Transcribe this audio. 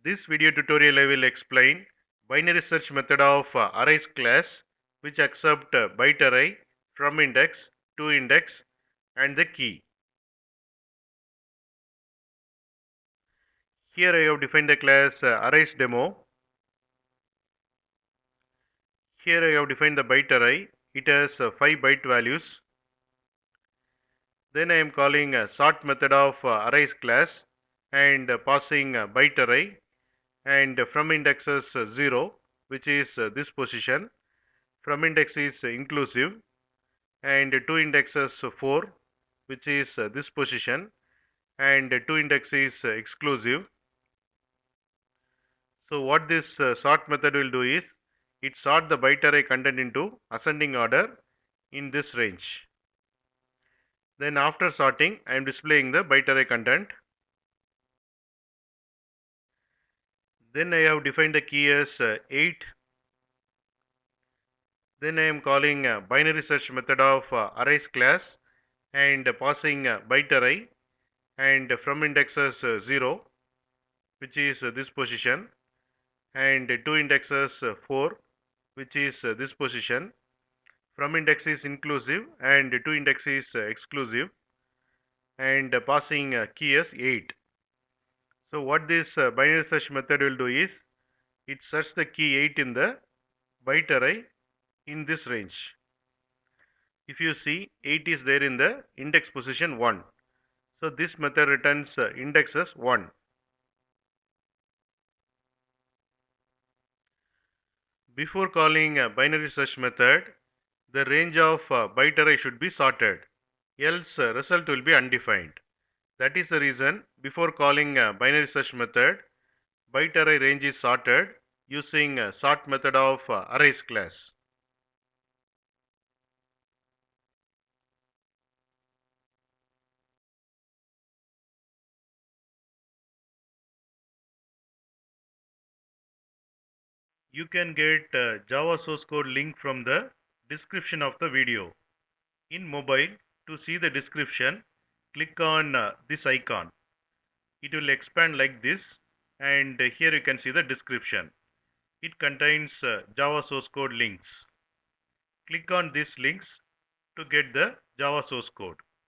This video tutorial I will explain binary search method of arrays class which accept byte array, from index, to index and the key. Here I have defined the class arrays demo. Here I have defined the byte array. It has 5 byte values. Then I am calling sort method of arrays class and passing byte array and from indexes 0, which is this position. From index is inclusive and to indexes 4, which is this position, and to index is exclusive. So what this sort method will do is it sort the byte array content into ascending order in this range. Then after sorting, I am displaying the byte array content. Then I have defined the key as 8. Then I am calling binary search method of arrays class and passing byte array and from indexes 0, which is this position, and to indexes 4, which is this position. From index is inclusive and to index is exclusive, and passing key as 8. So what this binary search method will do is it searches the key 8 in the byte array in this range. If you see, 8 is there in the index position 1. So this method returns index as 1. Before calling a binary search method, the range of byte array should be sorted, else result will be undefined. That is the reason before calling a binary search method, byte array range is sorted using sort method of arrays class. You can get Java source code link from the description of the video. In mobile, to see the description, click on this icon. It will expand like this, and here you can see the description. It contains Java source code links. Click on these links to get the Java source code.